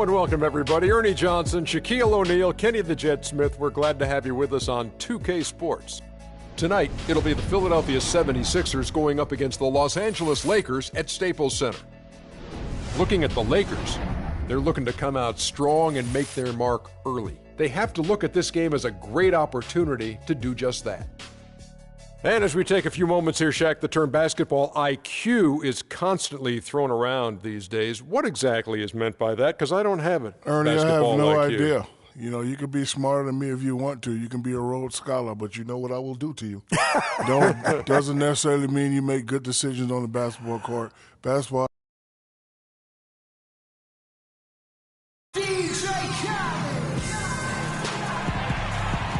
Hello and welcome, everybody. Ernie Johnson, Shaquille O'Neal, Kenny the Jet Smith. We're glad to have you with us on 2K Sports. Tonight, it'll be the Philadelphia 76ers going up against the Los Angeles Lakers at Staples Center. Looking at the Lakers, they're looking to come out strong and make their mark early. They have to look at this game as a great opportunity to do just that. And as we take a few moments here, Shaq, the term basketball IQ is constantly thrown around these days. What exactly is meant by that? Because I don't have it. Ernie, I have no IQ. idea. You know, you can be smarter than me if you want to. You can be a Rhodes Scholar, but you know what I will do to you. Doesn't necessarily mean you make good decisions on the basketball court. Basketball.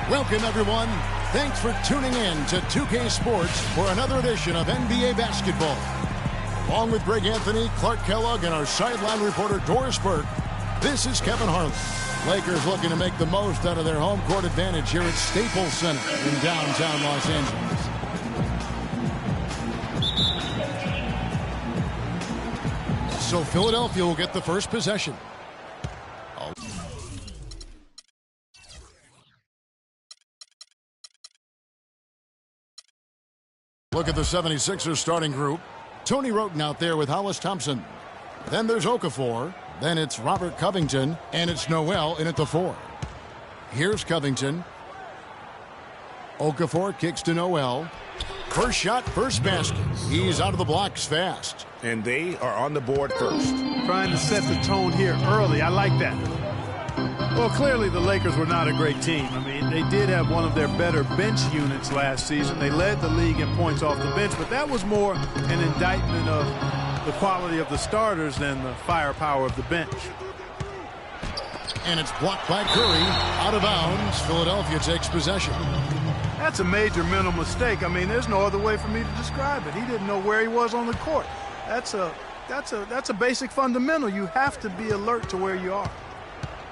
Welcome, everyone. Thanks for tuning in to 2K Sports for another edition of NBA Basketball. Along with Greg Anthony, Clark Kellogg, and our sideline reporter Doris Burke, this is Kevin Harlan. Lakers looking to make the most out of their home court advantage here at Staples Center in downtown Los Angeles. So Philadelphia will get the first possession. Look at the 76ers starting group. Tony Wroten out there with Hollis Thompson. Then there's Okafor. Then it's Robert Covington. And it's Noel in at the 4. Here's Covington. Okafor kicks to Noel. First shot, first basket. He's out of the blocks fast. And they are on the board first. Trying to set the tone here early. I like that. Well, clearly the Lakers were not a great team. I mean, they did have one of their better bench units last season. They led the league in points off the bench, but that was more an indictment of the quality of the starters than the firepower of the bench. And it's blocked by Curry. Out of bounds. Philadelphia takes possession. That's a major mental mistake. I mean, there's no other way for me to describe it. He didn't know where he was on the court. That's a basic fundamental. You have to be alert to where you are.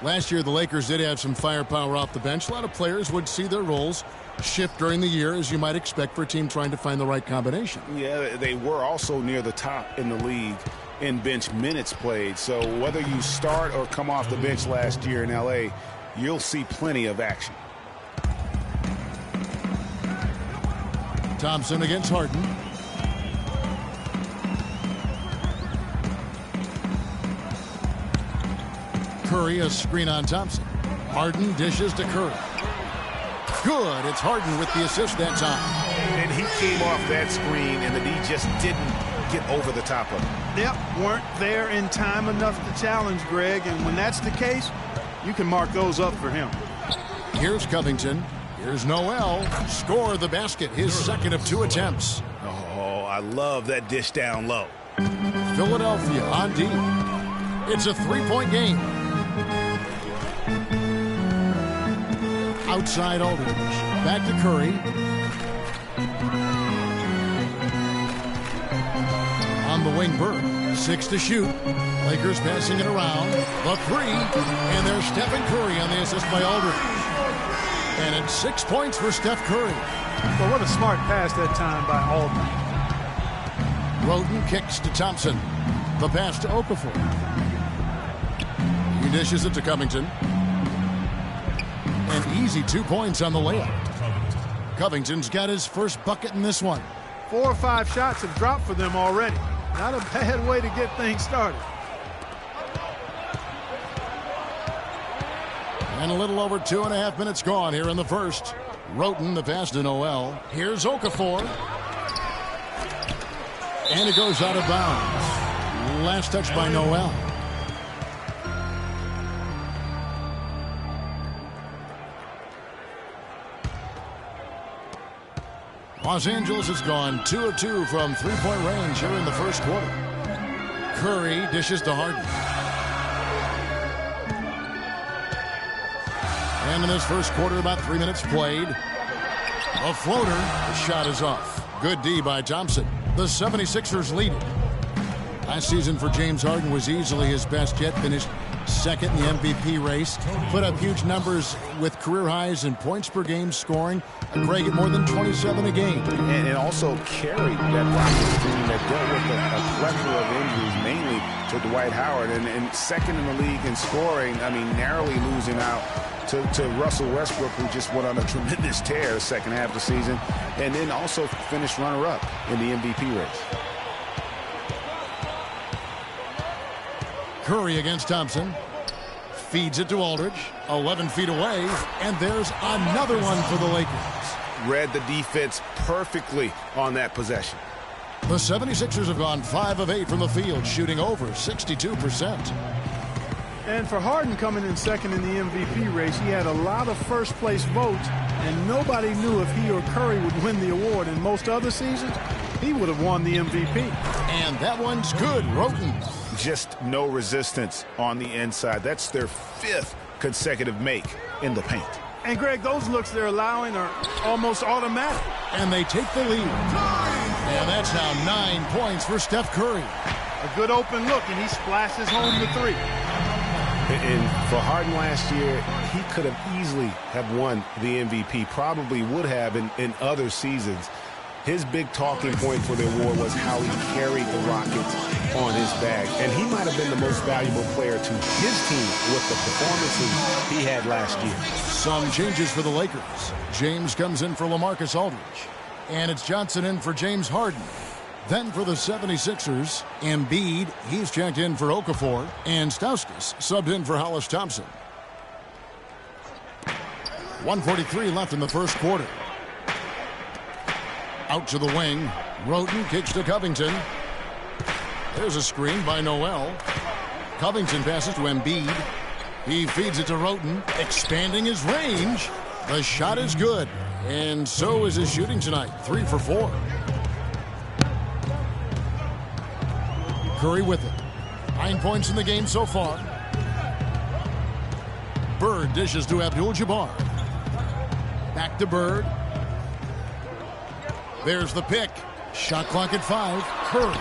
Last year, the Lakers did have some firepower off the bench. A lot of players would see their roles shift during the year, as you might expect for a team trying to find the right combination. Yeah, they were also near the top in the league in bench minutes played. So whether you start or come off the bench last year in L.A., you'll see plenty of action. Thompson against Harden. Curry, a screen on Thompson. Harden dishes to Curry. Good. It's Harden with the assist that time. And he came off that screen, and the D just didn't get over the top of it. Yep, weren't there in time enough to challenge Greg, and when that's the case, you can mark those up for him. Here's Covington. Here's Noel. Score the basket, his second of 2 attempts. Oh, I love that dish down low. Philadelphia on D. It's a 3-point game. Outside Aldridge. Back to Curry. On the wing, Burke. 6 to shoot. Lakers passing it around. The 3. And there's Stephen Curry on the assist by Aldridge. And it's 6 points for Steph Curry. Well, what a smart pass that time by Aldridge. Wroten kicks to Thompson. The pass to Okafor. He dishes it to Covington. An easy 2 points on the layup. Covington's got his first bucket in this one. 4 or 5 shots have dropped for them already. Not a bad way to get things started. And a little over 2.5 minutes gone here in the first. Wroten the pass to Noel. Here's Okafor. And it goes out of bounds. Last touch by Noel. Los Angeles has gone 2 of 2 from 3-point range here in the first quarter. Curry dishes to Harden. And in this first quarter, about 3 minutes played. A floater. The shot is off. Good D by Thompson. The 76ers lead it. Last season for James Harden was easily his best yet. Finished second in the MVP race. Put up huge numbers with career highs in points per game scoring. Greg at more than 27 a game. And also carried that Rockets team that dealt with a plethora of injuries, mainly to Dwight Howard, and second in the league in scoring. I mean, narrowly losing out to Russell Westbrook, who just went on a tremendous tear the second half of the season, and then also finished runner-up in the MVP race. Curry against Thompson. Feeds it to Aldridge. 11 feet away, and there's another one for the Lakers. Read the defense perfectly on that possession. The 76ers have gone 5 of 8 from the field, shooting over 62%. And for Harden coming in second in the MVP race, he had a lot of first-place votes, and nobody knew if he or Curry would win the award. In most other seasons, he would have won the MVP. And that one's good. Roten. Just no resistance on the inside. That's their 5th consecutive make in the paint. And, Greg, those looks they're allowing are almost automatic. And they take the lead. And that's now 9 points for Steph Curry. A good open look, and he splashes home the 3. And for Harden last year, he could have easily have won the MVP, probably would have in other seasons. His big talking point for the award was how he carried the Rockets on his back. And he might have been the most valuable player to his team with the performances he had last year. Some changes for the Lakers. James comes in for LaMarcus Aldridge. And it's Johnson in for James Harden. Then for the 76ers, Embiid, he's checked in for Okafor, and Stauskas subbed in for Hollis Thompson. 1:43 left in the first quarter. Out to the wing. Roten kicks to Covington. There's a screen by Noel. Covington passes to Embiid. He feeds it to Roten, expanding his range. The shot is good, and so is his shooting tonight, 3 for 4. Curry with it. 9 points in the game so far. Bird dishes to Abdul-Jabbar. Back to Bird. There's the pick. Shot clock at 5. Curry.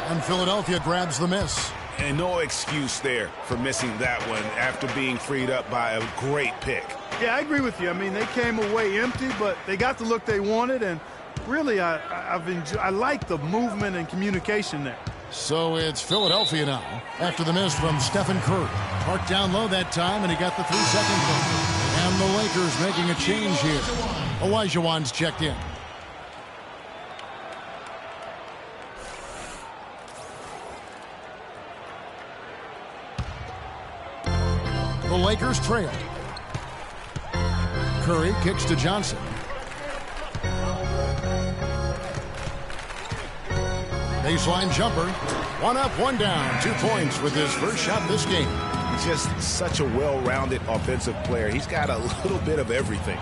And Philadelphia grabs the miss. And no excuse there for missing that one after being freed up by a great pick. Yeah, I agree with you. I mean, they came away empty, but they got the look they wanted, and really, I like the movement and communication there. So it's Philadelphia now after the miss from Stephen Curry. Parked down low that time, and he got the 3-second bumper. And the Lakers making a change here. Olajuwon's checked in. The Lakers trail. Curry kicks to Johnson. Baseline jumper. 1 up, 1 down. 2 points with his first shot this game. Just such a well-rounded offensive player. He's got a little bit of everything.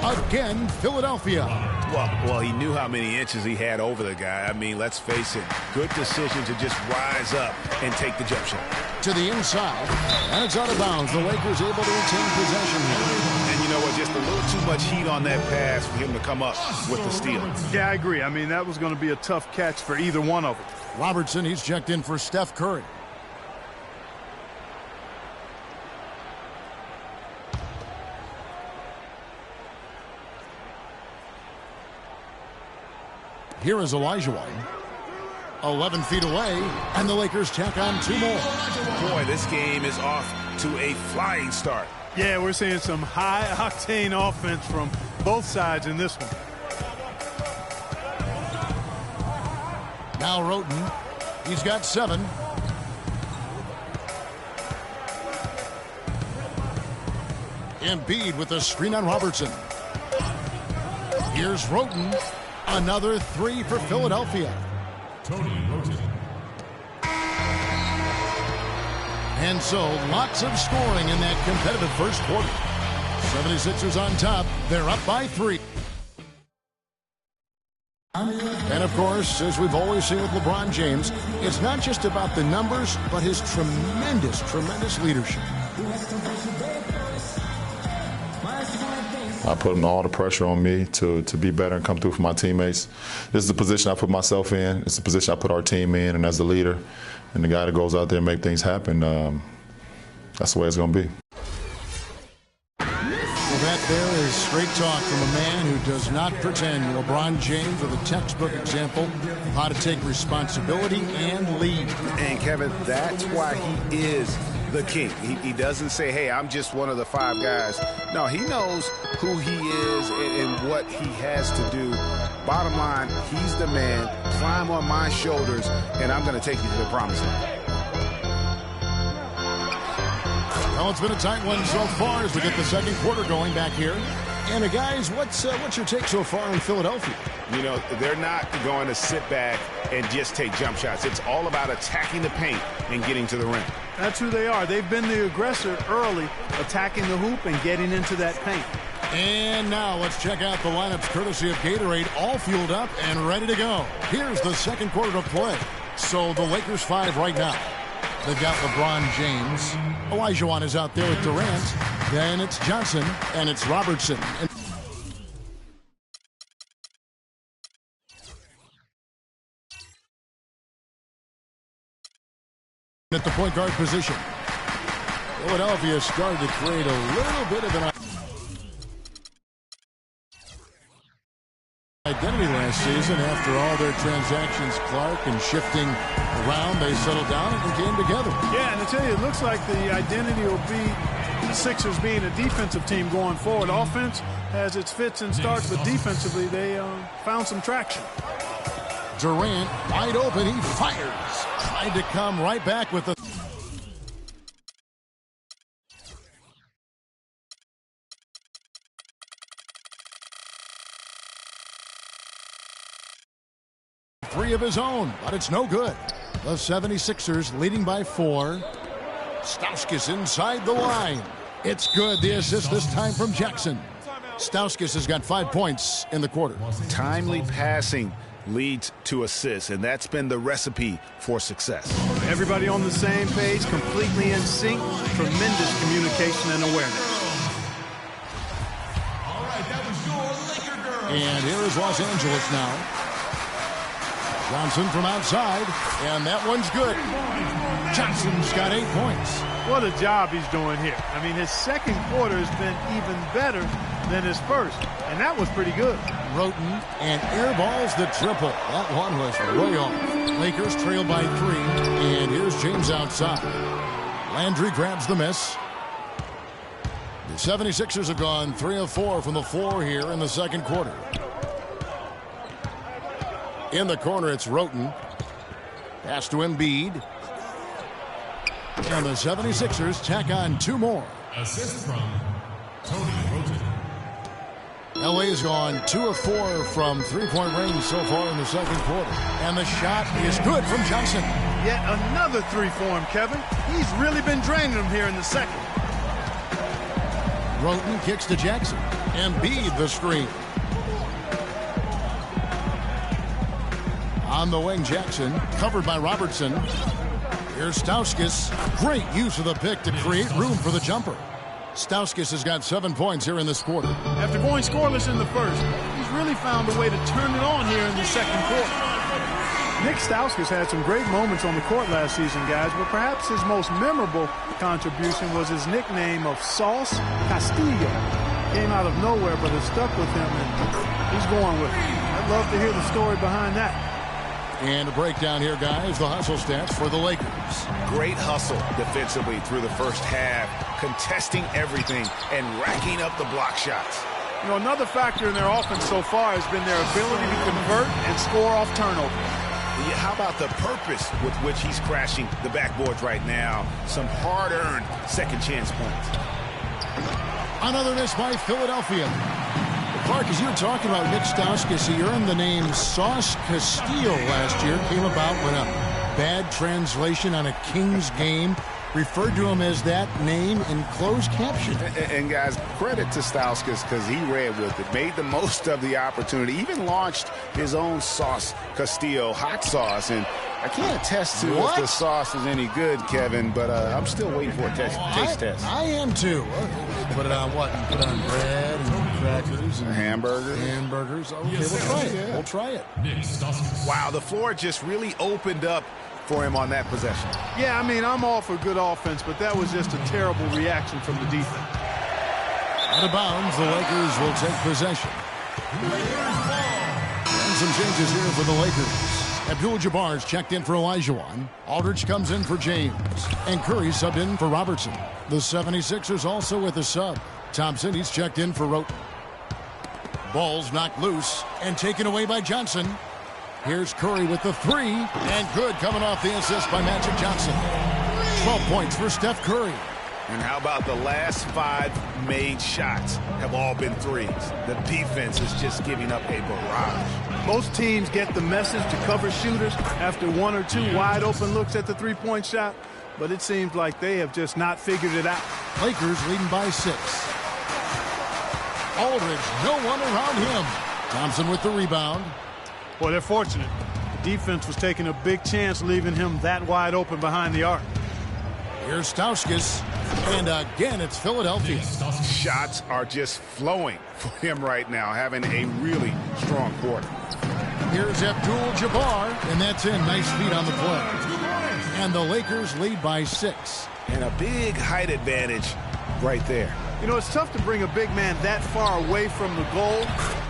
Again, Philadelphia. Well, he knew how many inches he had over the guy. I mean, let's face it, good decision to just rise up and take the jump shot. To the inside, and it's out of bounds. The Lakers able to retain possession here. And you know what, just a little too much heat on that pass for him to come up with the steal. Yeah, I agree. I mean, that was going to be a tough catch for either one of them. Robertson, he's checked in for Steph Curry. Here is Olajuwon. 11 feet away, and the Lakers tack on 2 more. Boy, this game is off to a flying start. Yeah, we're seeing some high-octane offense from both sides in this one. Now Roten. He's got 7. Embiid with the screen on Robertson. Here's Roten. Another 3 for Philadelphia. Tony Roten. And so, lots of scoring in that competitive first quarter. 76ers on top. They're up by 3. And, of course, as we've always seen with LeBron James, it's not just about the numbers, but his tremendous, tremendous leadership. I put all the pressure on me to be better and come through for my teammates. This is the position I put myself in. It's the position I put our team in. And as the leader and the guy that goes out there and make things happen, that's the way it's going to be. Well, that there is straight talk from a man who does not pretend. LeBron James with a textbook example of how to take responsibility and lead. And Kevin, that's why he is the king. He doesn't say, hey, I'm just one of the 5 guys. No, he knows who he is and what he has to do. Bottom line, he's the man. Climb on my shoulders, and I'm going to take you to the promised land. Well, it's been a tight one so far as we get the second quarter going back here. And guys, what's your take so far in Philadelphia? You know, they're not going to sit back and just take jump shots. It's all about attacking the paint and getting to the rim. That's who they are. They've been the aggressor early, attacking the hoop and getting into that paint. And now let's check out the lineups courtesy of Gatorade, all fueled up and ready to go. Here's the second quarter to play. So the Lakers 5 right now. They've got LeBron James. Olajuwon is out there with Durant. Then it's Johnson and it's Robertson. At the point guard position. Philadelphia started to create a little bit of an identity last season. After all their transactions, Clark, and shifting around, they settled down and came together. Yeah, and I tell you, it looks like the identity will be the Sixers being a defensive team going forward. Offense has its fits and starts, but defensively they found some traction. Durant wide open, he fires. Tried to come right back with the three of his own, but it's no good. The 76ers leading by 4. Stauskas inside the line. It's good. The assist this time from Jackson. Stauskas has got 5 points in the quarter. Timely passing leads to assists, and that's been the recipe for success. Everybody on the same page, completely in sync, tremendous communication and awareness. And here is Los Angeles now. Johnson from outside, and that one's good. Johnson's got 8 points. What a job he's doing here. I mean, his second quarter has been even better than his first, and that was pretty good. Roten and airballs the triple. That one was way off. Lakers trail by 3, and here's James outside. Landry grabs the miss. The 76ers have gone 3 of 4 from the floor here in the second quarter. In the corner, it's Roten. Pass to Embiid. And the 76ers tack on 2 more. Assist from Tony Roten. LA's gone 2 of 4 from three-point range so far in the second quarter. And the shot is good from Johnson. Yet another 3 for him, Kevin. He's really been draining them here in the second. Roten kicks to Jackson. Embiid the screen. On the wing, Jackson, covered by Robertson. Here's Stauskas. Great use of the pick to create room for the jumper. Stauskas has got 7 points here in this quarter. After going scoreless in the first, he's really found a way to turn it on here in the second quarter. Nick Stauskas had some great moments on the court last season, guys, but perhaps his most memorable contribution was his nickname of Sauce Castillo. Came out of nowhere, but it stuck with him, and he's going with it. I'd love to hear the story behind that. And a breakdown here, guys, the hustle stats for the Lakers. Great hustle defensively through the first half, contesting everything and racking up the block shots. You know, another factor in their offense so far has been their ability to convert and score off turnover. Yeah, how about the purpose with which he's crashing the backboards right now? Some hard-earned second chance points. Another miss by Philadelphia. Clark, as you were talking about Nick Stauskas, he earned the name Sauce Castillo last year. Came about when a bad translation on a Kings game referred to him as that name in closed caption. And guys, credit to Stauskas because he read with it, made the most of the opportunity, even launched his own Sauce Castillo hot sauce. And I can't attest to if the sauce is any good, Kevin, but I'm still waiting for a taste test. I am too. Put it on what? Put it on bread and crackers and hamburgers. Okay, we'll try it. We'll try it. Wow, the floor just really opened up for him on that possession. Yeah, I mean, I'm all for good offense, but that was just a terrible reaction from the defense. Out of bounds, the Lakers will take possession. And some changes here for the Lakers. Abdul-Jabbar's checked in for Olajuwon. Aldridge comes in for James. And Curry subbed in for Robertson. The 76ers also with a sub. Thompson, he's checked in for Roten. Ball's knocked loose and taken away by Johnson. Here's Curry with the three. And good coming off the assist by Magic Johnson. 12 points for Steph Curry. And how about the last 5 made shots have all been threes? The defense is just giving up a barrage. Most teams get the message to cover shooters after 1 or 2 wide open looks at the three-point shot, but it seems like they have just not figured it out. Lakers leading by 6. Aldridge, no one around him. Thompson with the rebound. Boy, they're fortunate. The defense was taking a big chance leaving him that wide open behind the arc. Here's Stauskas. And again, it's Philadelphia. Shots are just flowing for him right now, having a really strong quarter. Here's Abdul-Jabbar, and that's in. Nice feed on the play. And the Lakers lead by 6. And a big height advantage right there. You know, it's tough to bring a big man that far away from the goal,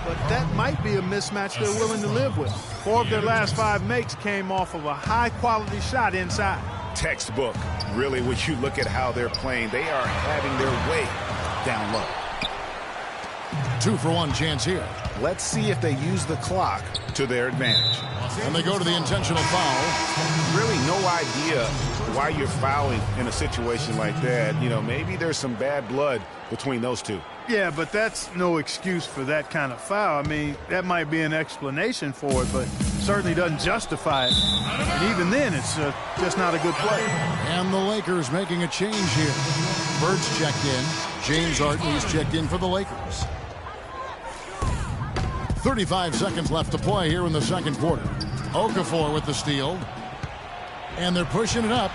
but that might be a mismatch they're willing to live with. 4 of their last 5 makes came off of a high-quality shot inside. Textbook. Really, when you look at how they're playing, they are having their way down low. 2-for-1 chance here. Let's see if they use the clock to their advantage. And they go to the intentional foul. Really no idea why you're fouling in a situation like that. You know, maybe there's some bad blood between those two. Yeah, but that's no excuse for that kind of foul. I mean, that might be an explanation for it, but certainly doesn't justify it. And even then, it's just not a good play. And the Lakers making a change here. Bird's checked in. James Harden is checked in for the Lakers. 35 seconds left to play here in the second quarter. Okafor with the steal. And they're pushing it up.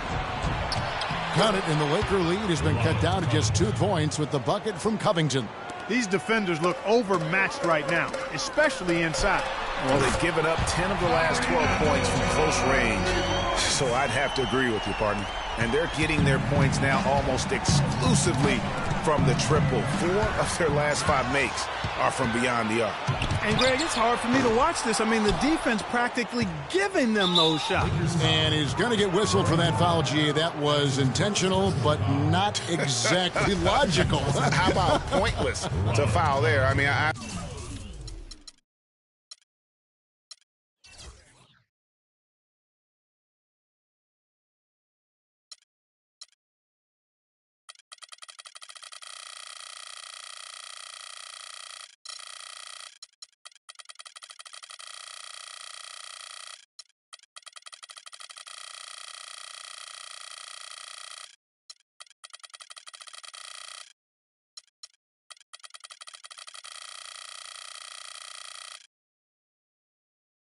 Got it, and the Laker lead has been cut down to just 2 points with the bucket from Covington. These defenders look overmatched right now, especially inside. Well, they've given up 10 of the last 12 points from close range. So I'd have to agree with you, partner. And they're getting their points now almost exclusively from the triple. 4 of their last 5 makes are from beyond the arc. And, Greg, it's hard for me to watch this. I mean, the defense practically giving them those shots. And he's going to get whistled for that foul, G. That was intentional, but not exactly logical. How about pointless to foul there? I mean, I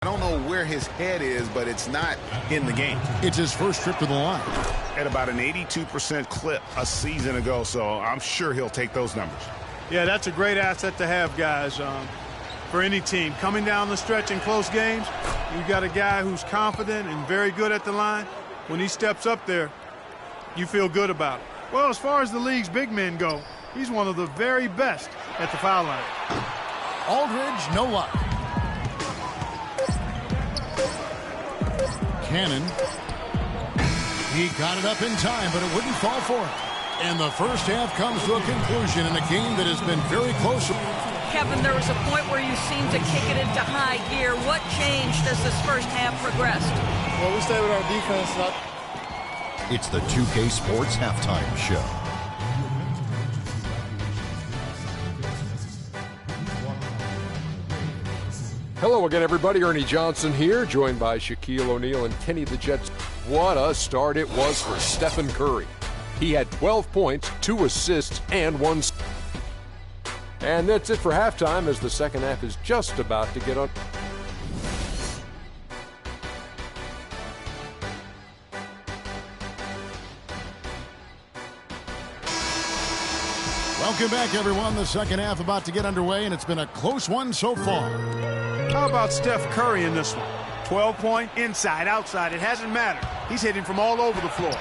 don't know where his head is, but it's not in the game. It's his first trip to the line. At about an 82% clip a season ago, so I'm sure he'll take those numbers. Yeah, that's a great asset to have, guys, for any team. Coming down the stretch in close games, you got a guy who's confident and very good at the line. When he steps up there, you feel good about it. Well, as far as the league's big men go, he's one of the very best at the foul line. Aldridge, no luck. Cannon. He got it up in time, but it wouldn't fall for him. And the first half comes to a conclusion in a game that has been very close. Kevin, there was a point where you seemed to kick it into high gear. What changed as this first half progressed? Well, we stayed with our defense. It's the 2K Sports Halftime Show. Hello again, everybody. Ernie Johnson here, joined by Shaquille O'Neal and Kenny the Jet. What a start it was for Stephen Curry. He had 12 points, 2 assists, and 1. And that's it for halftime, as the second half is just about to get on. Welcome back, everyone. The second half about to get underway, and it's been a close one so far. How about Steph Curry in this one? 12-point, inside, outside. It hasn't mattered. He's hitting from all over the floor.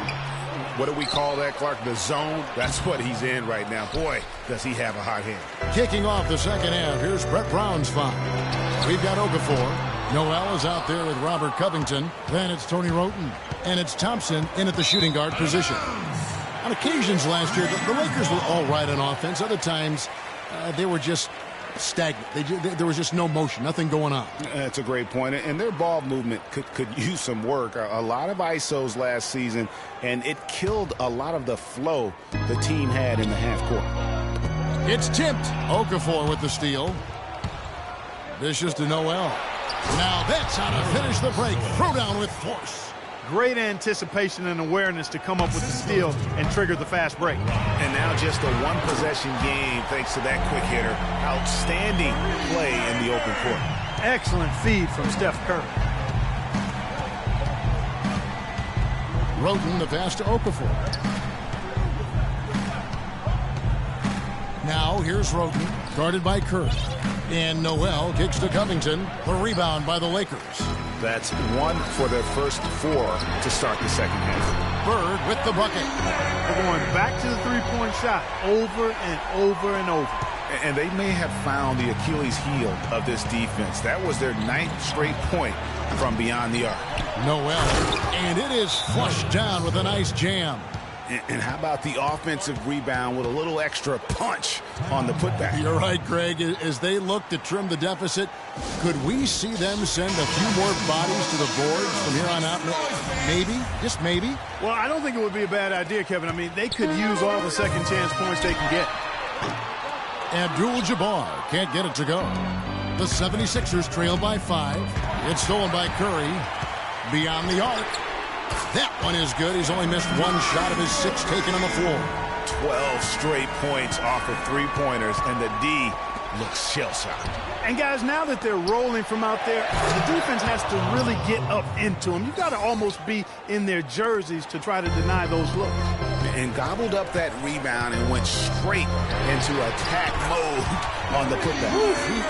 What do we call that, Clark? The zone? That's what he's in right now. Boy, does he have a hot hand. Kicking off the second half, here's Brett Brown's foul. We've got Okafor. Noel is out there with Robert Covington. Then it's Tony Wroten. And it's Thompson in at the shooting guard position. On occasions last year, the Lakers were all right on offense. Other times, they were just stagnant. There was just no motion, nothing going on. That's a great point. And their ball movement could use some work. A lot of ISOs last season, and it killed a lot of the flow the team had in the half court. It's tipped. Okafor with the steal. Dishes to Noel. Now that's how to finish the break. Throw down with force. Great anticipation and awareness to come up with the steal and trigger the fast break. And now just a one-possession game thanks to that quick hitter. Outstanding play in the open court. Excellent feed from Steph Curry. Wroten the pass to Okafor. Now here's Wroten, guarded by Curry. And Noel kicks to Covington. The rebound by the Lakers. That's one for their first 4 to start the second half. Bird with the bucket. They're going back to the three-point shot over and over and over. And they may have found the Achilles heel of this defense. That was their 9th straight point from beyond the arc. Noel, and it is flushed down with a nice jam. And how about the offensive rebound with a little extra punch on the putback? You're right, Greg. As they look to trim the deficit, could we see them send a few more bodies to the boards from here on out? Maybe, just maybe. Well, I don't think it would be a bad idea, Kevin. I mean, they could use all the second chance points they can get. Abdul-Jabbar can't get it to go. The 76ers trail by 5. It's stolen by Curry. Beyond the arc. That one is good. He's only missed 1 shot of his 6 taken on the floor. 12 straight points off of 3-pointers, and the D looks shell-shocked. And guys, now that they're rolling from out there, the defense has to really get up into them. You've got to almost be in their jerseys to try to deny those looks. And gobbled up that rebound and went straight into attack mode on the putback.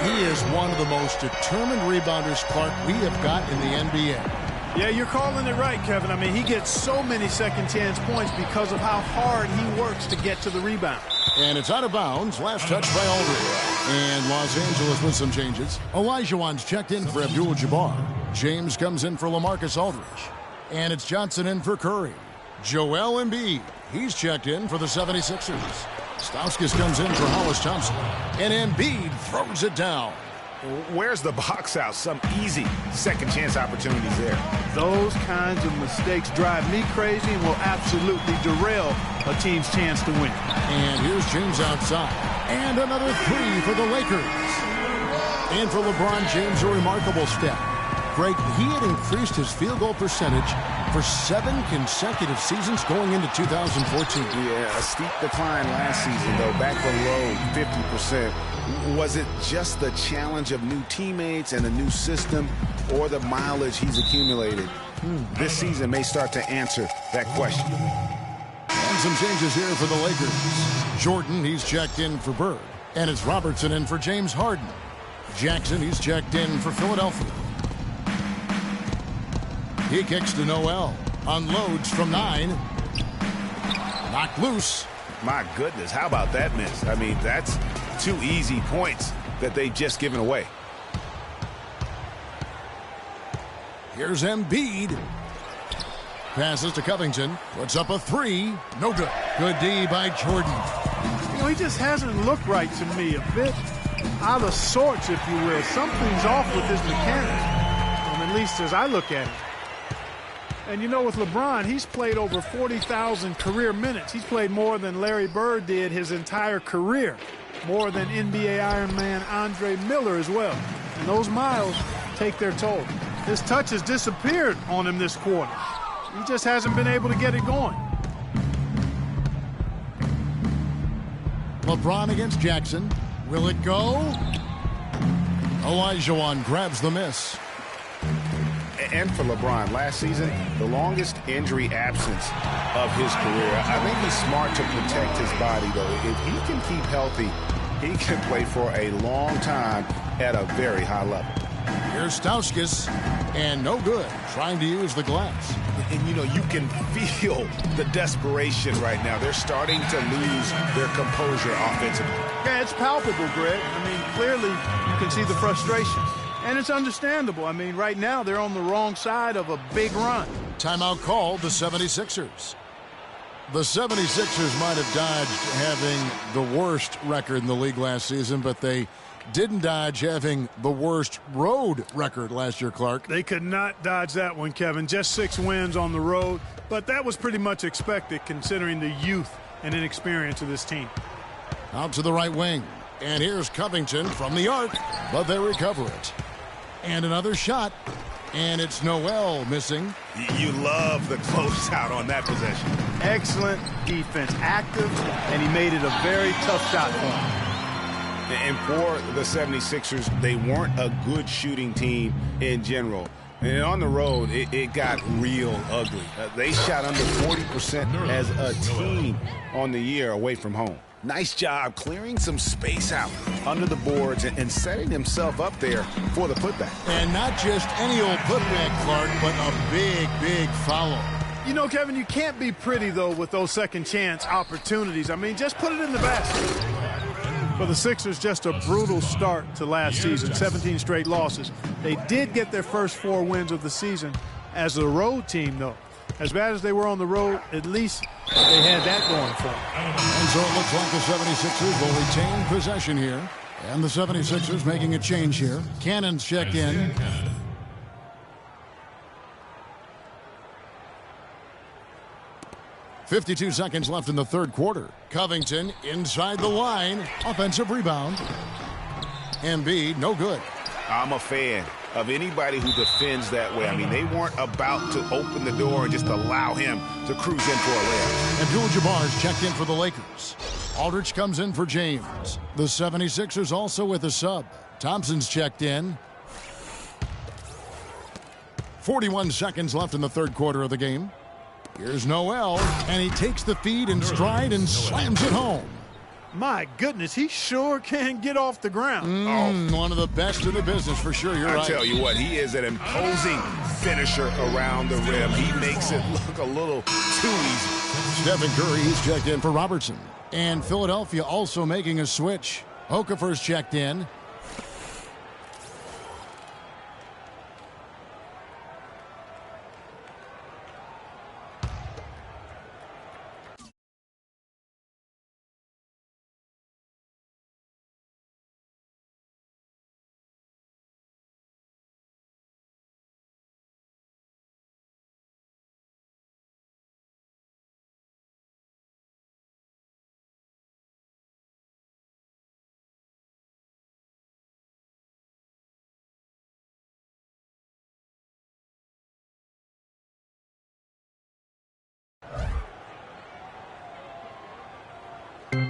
He is one of the most determined rebounders, Clark, we have got in the NBA. Yeah, you're calling it right, Kevin. I mean, he gets so many second chance points because of how hard he works to get to the rebound. And it's out of bounds. Last touch by Aldridge. And Los Angeles with some changes. Olajuwon's checked in for Abdul-Jabbar. James comes in for LaMarcus Aldridge. And it's Johnson in for Curry. Joel Embiid. He's checked in for the 76ers. Stauskas comes in for Hollis Thompson. And Embiid throws it down. Where's the box out? Some easy second chance opportunities there. Those kinds of mistakes drive me crazy and will absolutely derail a team's chance to win. And here's James outside. And another 3 for the Lakers. And for LeBron James, a remarkable step. Greg, he had increased his field goal percentage for 7 consecutive seasons going into 2014. Yeah, a steep decline last season, though, back below 50%. Was it just the challenge of new teammates and a new system, or the mileage he's accumulated? This season may start to answer that question. And some changes here for the Lakers. Jordan, he's checked in for Bird. And it's Robertson in for James Harden. Jackson, he's checked in for Philadelphia. He kicks to Noel. Unloads from 9. Knocked loose. My goodness, how about that miss? I mean, that's 2 easy points that they've just given away. Here's Embiid. Passes to Covington. Puts up a 3. No good. Good D by Jordan. You know, he just hasn't looked right to me. A bit out of sorts, if you will. Something's off with his mechanics, at least as I look at it. And you know, with LeBron, he's played over 40,000 career minutes. He's played more than Larry Bird did his entire career. More than NBA Ironman Andre Miller as well. And those miles take their toll. His touch has disappeared on him this quarter. He just hasn't been able to get it going. LeBron against Jackson. Will it go? Olajuwon grabs the miss. And for LeBron, last season, the longest injury absence of his career. I think he's smart to protect his body, though. If he can keep healthy, he can play for a long time at a very high level. Here's Stauskas, and no good, trying to use the glass. And, you know, you can feel the desperation right now. They're starting to lose their composure offensively. Yeah, it's palpable, Greg. I mean, clearly you can see the frustration. And it's understandable. I mean, right now they're on the wrong side of a big run. Timeout called the 76ers. The 76ers might have dodged having the worst record in the league last season, but they didn't dodge having the worst road record last year, Clark. They could not dodge that one, Kevin. Just 6 wins on the road, but that was pretty much expected considering the youth and inexperience of this team. Out to the right wing, and here's Covington from the arc, but they recover it. And another shot, and it's Noel missing. You love the closeout on that possession. Excellent defense, active, and he made it a very tough shot for him. And for the 76ers, they weren't a good shooting team in general. And on the road, it got real ugly. They shot under 40% as a team on the year away from home. Nice job clearing some space out under the boards and setting himself up there for the putback. And not just any old putback, Clark, but a big, big follow. You know, Kevin, you can't be pretty, though, with those second chance opportunities. I mean, just put it in the basket. For the Sixers, just a brutal start to last season, 17 straight losses. They did get their first 4 wins of the season as a road team, though. As bad as they were on the road, at least they had that going for them. And so it looks like the 76ers will retain possession here. And the 76ers making a change here. Cannon's checked in. .52 seconds left in the third quarter. Covington inside the line. Offensive rebound. Embiid, no good. I'm a fan of anybody who defends that way. I mean, they weren't about to open the door and just allow him to cruise in for a layup. Abdul-Jabbar's checked in for the Lakers. Aldridge comes in for James. The 76ers also with a sub. Thompson's checked in. 41 seconds left in the third quarter of the game. Here's Noel, and he takes the feed in stride and slams it home. My goodness, he sure can get off the ground. One of the best in the business for sure. You're right. I tell you what, he is an imposing finisher around the rim. He makes it look a little too easy. Stephen Curry, he's checked in for Robertson. And Philadelphia also making a switch. Okafor's checked in.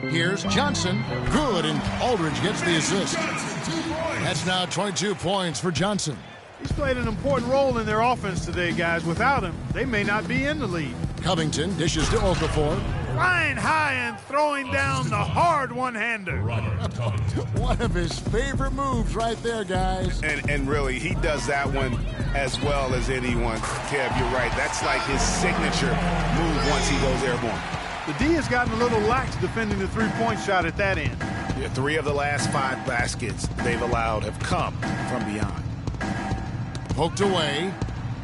Here's Johnson. Good, and Aldridge gets the assist. That's now 22 points for Johnson. He's played an important role in their offense today, guys. Without him, they may not be in the lead. Covington dishes to Okafor. Flying high and throwing down the hard one-hander. One of his favorite moves right there, guys. And really, he does that one as well as anyone. Kev, you're right. That's like his signature move once he goes airborne. The D has gotten a little lax defending the three-point shot at that end. Yeah, 3 of the last 5 baskets they've allowed have come from beyond. Poked away.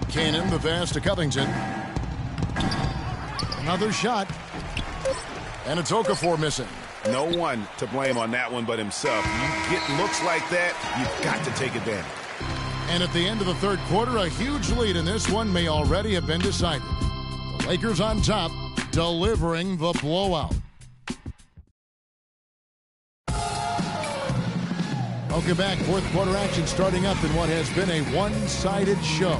Cannon, the pass to Covington. Another shot. And it's Okafor missing. No one to blame on that one but himself. You get looks like that, you've got to take advantage. And at the end of the third quarter, a huge lead in this one may already have been decided. The Lakers on top, delivering the blowout. Welcome back. Fourth quarter action starting up in what has been a one-sided show.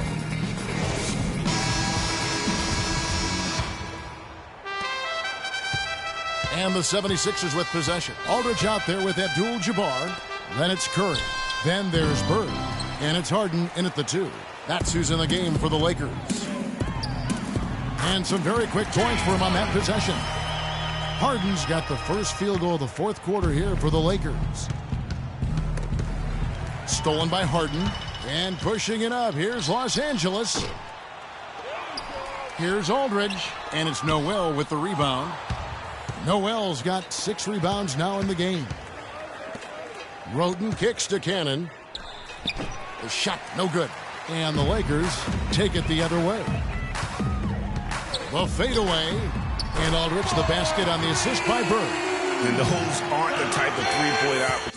And the 76ers with possession. Aldridge out there with Abdul-Jabbar. Then it's Curry. Then there's Bird. And it's Harden in at the 2. That's who's in the game for the Lakers. And some very quick points for him on that possession. Harden's got the first field goal of the fourth quarter here for the Lakers. Stolen by Harden. And pushing it up, here's Los Angeles. Here's Aldridge, and it's Noel with the rebound. Noel's got 6 rebounds now in the game. Roten kicks to Cannon. The shot, no good. And the Lakers take it the other way. The fadeaway. And Aldridge the basket on the assist by Bird. And those aren't the type of three-point opportunities.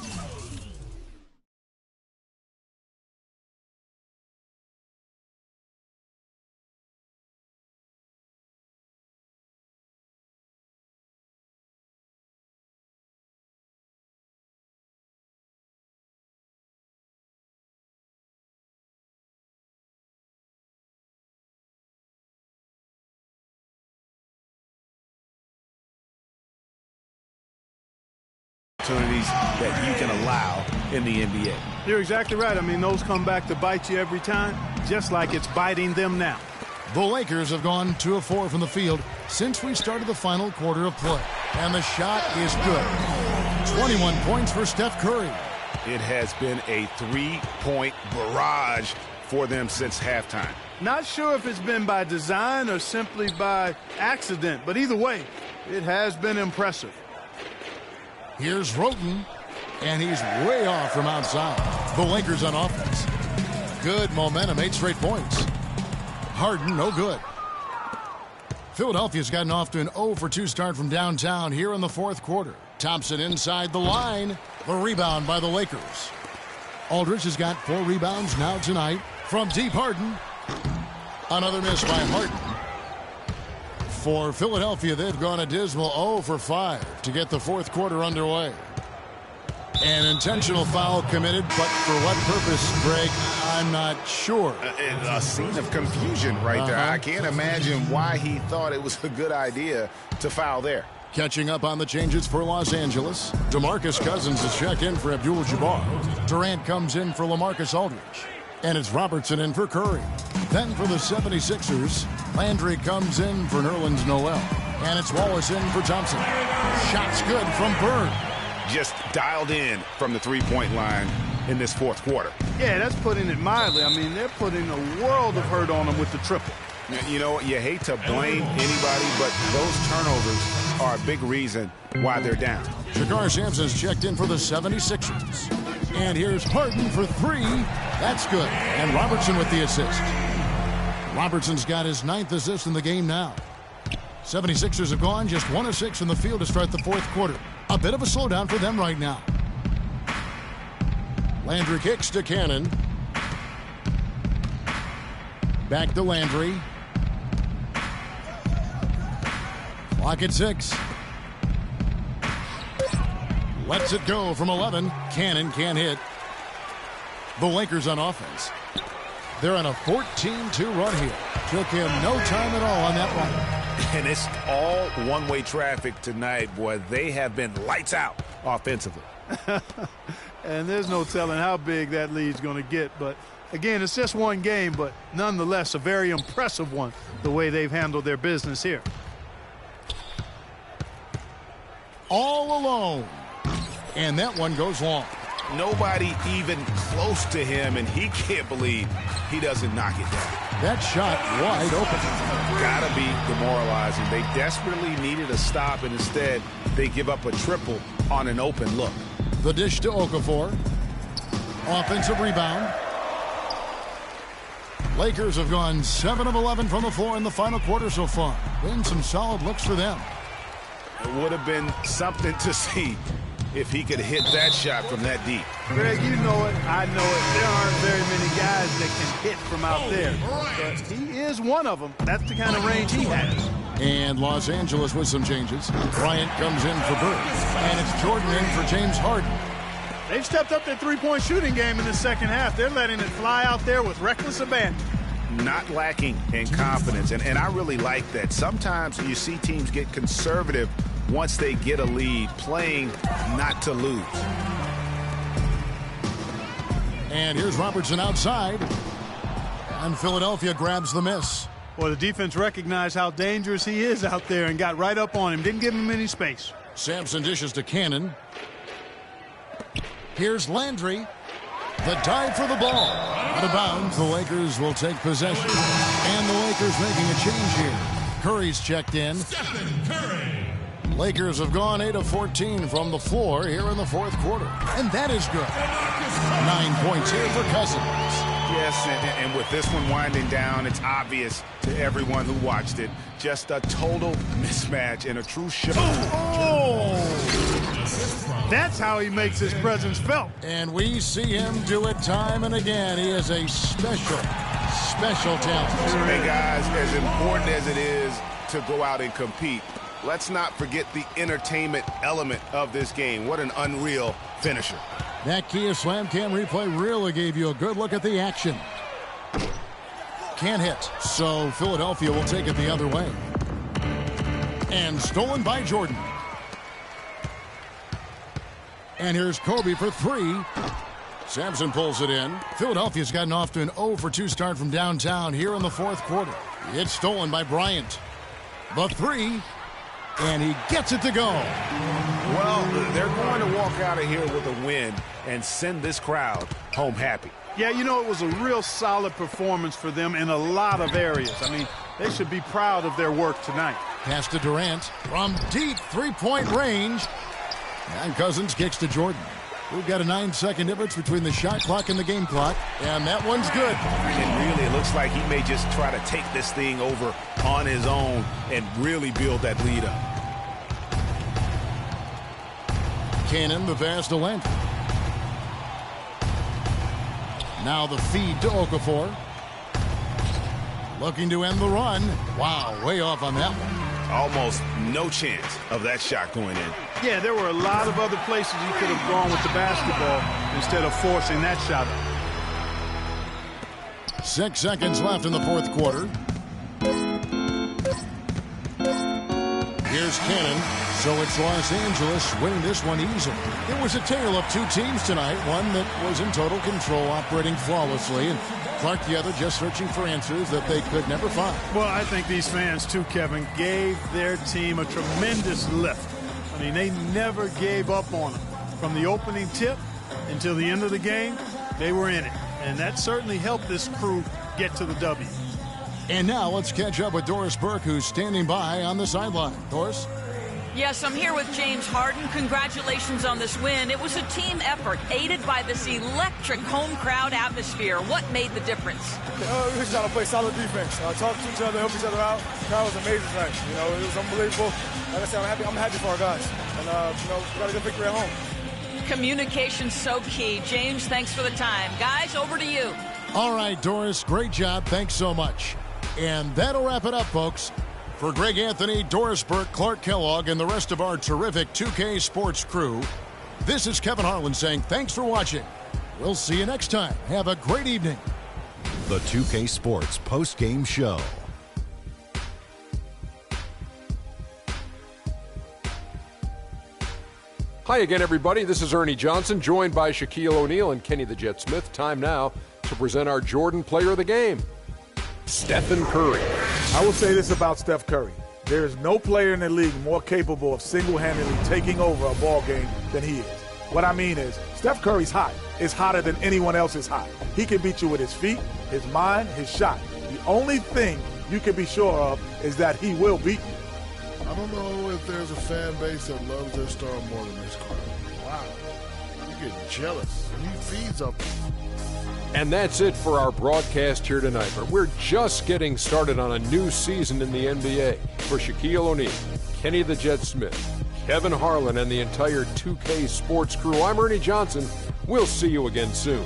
That you can allow in the NBA. You're exactly right. I mean, those come back to bite you every time, just like it's biting them now. The Lakers have gone 2 of 4 from the field since we started the final quarter of play. And the shot is good. 21 points for Steph Curry. It has been a three-point barrage for them since halftime. Not sure if it's been by design or simply by accident, but either way, it has been impressive. Here's Roten, and he's way off from outside. The Lakers on offense. Good momentum, 8 straight points. Harden, no good. Philadelphia's gotten off to an 0 for 2 start from downtown here in the 4th quarter. Thompson inside the line. The rebound by the Lakers. Aldridge has got 4 rebounds now tonight from deep. Harden. Another miss by Harden. For Philadelphia, they've gone a dismal 0 for 5 to get the 4th quarter underway. An intentional foul committed, but for what purpose, Greg, I'm not sure. A scene of confusion right there. I can't imagine why he thought it was a good idea to foul there. Catching up on the changes for Los Angeles, DeMarcus Cousins is checked in for Abdul-Jabbar. Durant comes in for LaMarcus Aldridge. And it's Robertson in for Curry. Then for the 76ers, Landry comes in for Nerlens Noel. And it's Wallace in for Thompson. Shots good from Bird. Just dialed in from the three-point line in this 4th quarter. Yeah, that's putting it mildly. I mean, they're putting a world of hurt on them with the triple. You know, you hate to blame anybody, but those turnovers are a big reason why they're down. Shakar Sampson's checked in for the 76ers. And here's Harden for 3. That's good. And Robertson with the assist. Robertson's got his 9th assist in the game now. 76ers have gone just 1 of 6 from the field to start the 4th quarter. A bit of a slowdown for them right now. Landry kicks to Cannon. Back to Landry. Clock at 6. Lets it go from 11. Cannon can't hit. The Lakers on offense. They're on a 14-2 run here. Took him no time at all on that run. And it's all one-way traffic tonight, boy. They have been lights out offensively. And there's no telling how big that lead's going to get. But, again, it's just one game, but nonetheless a very impressive one, the way they've handled their business here. All alone. And that one goes long. Nobody even close to him, and he can't believe he doesn't knock it down. That shot wide open. Gotta be demoralizing. They desperately needed a stop, and instead they give up a triple on an open look. The dish to Okafor. Offensive rebound. Lakers have gone 7 of 11 from the floor in the final quarter so far. Been some solid looks for them. It would have been something to see if he could hit that shot from that deep. Greg, you know it. I know it. There aren't very many guys that can hit from out there. But he is one of them. That's the kind of range he has. And Los Angeles with some changes. Bryant comes in for Bird. And it's Jordan in for James Harden. They've stepped up their three-point shooting game in the second half. They're letting it fly out there with reckless abandon. Not lacking in confidence. And I really like that. Sometimes you see teams get conservative once they get a lead, playing not to lose. And here's Robertson outside. And Philadelphia grabs the miss. Well, the defense recognized how dangerous he is out there and got right up on him. Didn't give him any space. Sampson dishes to Cannon. Here's Landry. The dive for the ball. Out of bounds, the Lakers will take possession. And the Lakers making a change here. Curry's checked in. Stephen Curry. Lakers have gone 8 of 14 from the floor here in the fourth quarter. And that is good. 9 points here for Cousins. Yes, and with this one winding down, it's obvious to everyone who watched it. Just a total mismatch and a true show. That's how he makes his presence felt. And we see him do it time and again. He is a special talent. Hey, guys, as important as it is to go out and compete, let's not forget the entertainment element of this game. What an unreal finisher. That Kia Slam Cam replay really gave you a good look at the action. Can't hit, so Philadelphia will take it the other way. And stolen by Jordan. And here's Kobe for 3. Sampson pulls it in. Philadelphia's gotten off to an 0 for 2 start from downtown here in the fourth quarter. It's stolen by Bryant. The 3. And he gets it to go. Well, they're going to walk out of here with a win and send this crowd home happy. Yeah, you know, it was a real solid performance for them in a lot of areas. I mean, they should be proud of their work tonight. Pass to Durant from deep three-point range. And Cousins kicks to Jordan. We've got a 9-second difference between the shot clock and the game clock. And that one's good. And really, it looks like he may just try to take this thing over on his own and really build that lead up. Cannon, the pass to Landry. Now the feed to Okafor. Looking to end the run. Wow, way off on that one. Almost no chance of that shot going in. Yeah, there were a lot of other places you could have gone with the basketball instead of forcing that shot. 6 seconds left in the fourth quarter. Here's Cannon. So it's Los Angeles winning this one easily. It was a tale of 2 teams tonight. One that was in total control, operating flawlessly, and Clark the other just searching for answers that they could never find. Well, I think these fans, too, Kevin, gave their team a tremendous lift. I mean, they never gave up on them. From the opening tip until the end of the game, they were in it. And that certainly helped this crew get to the W. And now let's catch up with Doris Burke, who's standing by on the sideline. Doris? Yes, I'm here with James Harden. Congratulations on this win. It was a team effort, aided by this electric home crowd atmosphere. What made the difference? We just trying to play solid defense. Talk to each other, help each other out. The crowd was amazing tonight. You know, it was unbelievable. Like I said, I'm happy for our guys. And, you know, we got a good victory at home. Communication's so key. James, thanks for the time. Guys, over to you. All right, Doris, great job. Thanks so much. And that'll wrap it up, folks. For Greg Anthony, Doris Burke, Clark Kellogg, and the rest of our terrific 2K Sports crew, this is Kevin Harlan saying thanks for watching. We'll see you next time. Have a great evening. The 2K Sports post-game show. Hi again, everybody. This is Ernie Johnson, joined by Shaquille O'Neal and Kenny the Jet Smith. Time now to present our Jordan Player of the Game, Stephen Curry. I will say this about Steph Curry. There is no player in the league more capable of single-handedly taking over a ball game than he is. What I mean is, Steph Curry's hot. It's hotter than anyone else is hot. He can beat you with his feet, his mind, his shot. The only thing you can be sure of is that he will beat you. I don't know if there's a fan base that loves their star more than this crowd. Wow. You get jealous. And he feeds up. And that's it for our broadcast here tonight. But we're just getting started on a new season in the NBA. For Shaquille O'Neal, Kenny the Jet Smith, Kevin Harlan, and the entire 2K Sports crew, I'm Ernie Johnson. We'll see you again soon.